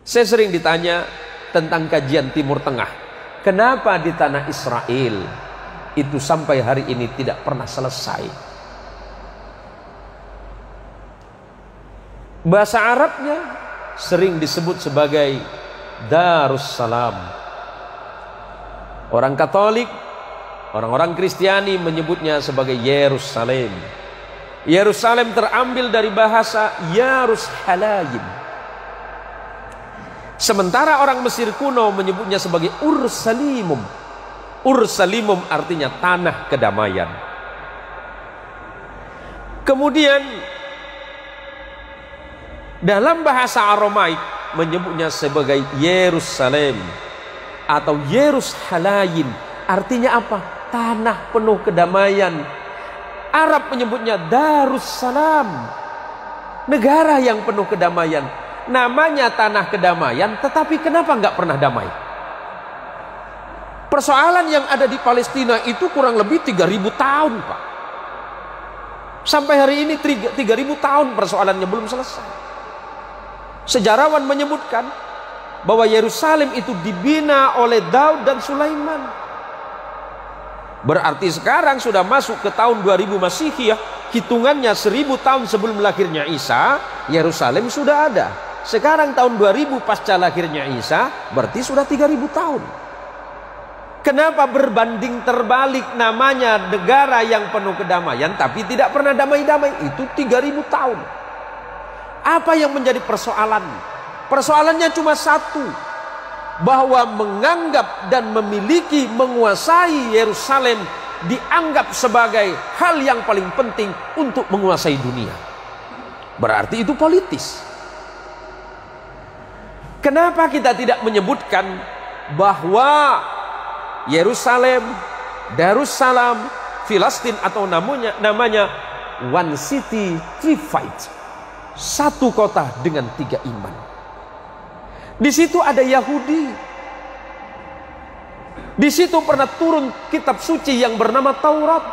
Saya sering ditanya tentang kajian Timur Tengah. Kenapa di tanah Israel itu sampai hari ini tidak pernah selesai? Bahasa Arabnya sering disebut sebagai Darussalam. Orang Katolik, orang-orang Kristiani menyebutnya sebagai Yerusalem. Yerusalem terambil dari bahasa Yarushalayim. Sementara orang Mesir kuno menyebutnya sebagai Ursalimum. Ursalimum artinya tanah kedamaian. Kemudian dalam bahasa Aramaik menyebutnya sebagai Yerusalem atau Yerushalayim. Artinya apa? Tanah penuh kedamaian. Arab menyebutnya Darussalam, negara yang penuh kedamaian. Namanya tanah kedamaian, tetapi kenapa nggak pernah damai? Persoalan yang ada di Palestina itu kurang lebih 3000 tahun, Pak. Sampai hari ini 3000 tahun persoalannya belum selesai. Sejarawan menyebutkan bahwa Yerusalem itu dibina oleh Daud dan Sulaiman. Berarti sekarang sudah masuk ke tahun 2000 Masihiyah, hitungannya 1000 tahun sebelum lahirnya Isa, Yerusalem sudah ada. Sekarang tahun 2000 pasca lahirnya Isa, berarti sudah 3000 tahun. Kenapa berbanding terbalik namanya negara yang penuh kedamaian tapi tidak pernah damai-damai? Itu 3000 tahun. Apa yang menjadi persoalan? Persoalannya cuma satu, bahwa menganggap dan memiliki, menguasai Yerusalem dianggap sebagai hal yang paling penting untuk menguasai dunia. Berarti itu politis. Kenapa kita tidak menyebutkan bahwa Yerusalem, Darussalam, Filastin atau namanya one city, three fights, satu kota dengan 3 iman. Di situ ada Yahudi. Di situ pernah turun kitab suci yang bernama Taurat.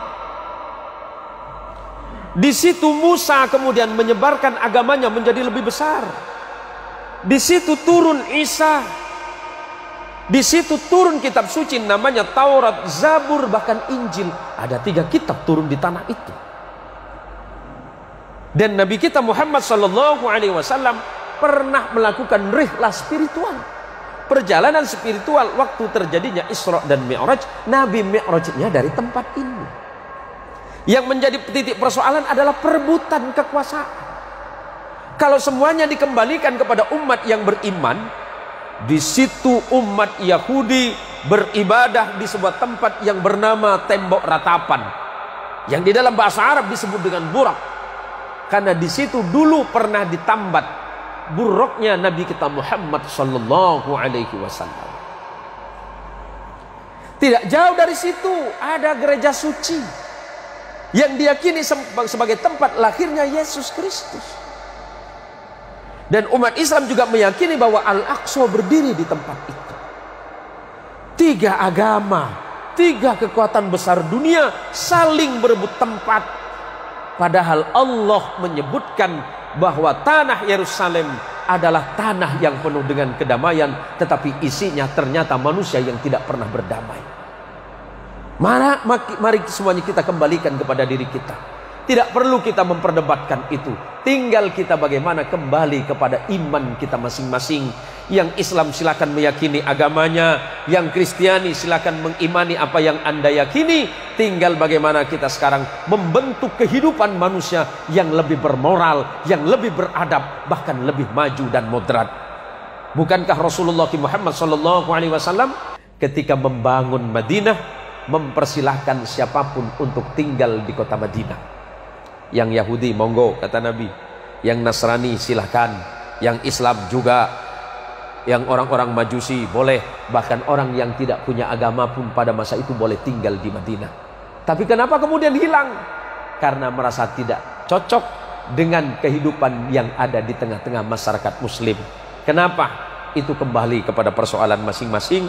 Di situ Musa kemudian menyebarkan agamanya menjadi lebih besar. Di situ turun Isa. Di situ turun kitab suci namanya Taurat, Zabur, bahkan Injil. Ada 3 kitab turun di tanah itu. Dan Nabi kita Muhammad SAW pernah melakukan rihlah spiritual, perjalanan spiritual waktu terjadinya Isra dan Mi'raj. Nabi Mi'rajnya dari tempat ini. Yang menjadi titik persoalan adalah perebutan kekuasaan. Kalau semuanya dikembalikan kepada umat yang beriman, di situ umat Yahudi beribadah di sebuah tempat yang bernama tembok ratapan, yang di dalam bahasa Arab disebut dengan burak, karena di situ dulu pernah ditambat buruknya Nabi kita Muhammad sallallahu alaihi wasallam. Tidak jauh dari situ ada gereja suci yang diyakini sebagai tempat lahirnya Yesus Kristus. Dan umat Islam juga meyakini bahwa Al-Aqsa berdiri di tempat itu. 3 agama, 3 kekuatan besar dunia saling berebut tempat. Padahal Allah menyebutkan bahwa tanah Yerusalem adalah tanah yang penuh dengan kedamaian, tetapi isinya ternyata manusia yang tidak pernah berdamai. Mari semuanya kita kembalikan kepada diri kita. Tidak perlu kita memperdebatkan itu. Tinggal kita bagaimana kembali kepada iman kita masing-masing. Yang Islam silakan meyakini agamanya, yang Kristiani silakan mengimani apa yang Anda yakini. Tinggal bagaimana kita sekarang membentuk kehidupan manusia yang lebih bermoral, yang lebih beradab, bahkan lebih maju dan moderat. Bukankah Rasulullah Muhammad SAW ketika membangun Madinah mempersilahkan siapapun untuk tinggal di kota Madinah? Yang Yahudi monggo, kata Nabi. Yang Nasrani silahkan. Yang Islam juga. Yang orang-orang Majusi boleh. Bahkan orang yang tidak punya agama pun pada masa itu boleh tinggal di Madinah. Tapi kenapa kemudian hilang? Karena merasa tidak cocok dengan kehidupan yang ada di tengah-tengah masyarakat Muslim. Kenapa? Itu kembali kepada persoalan masing-masing.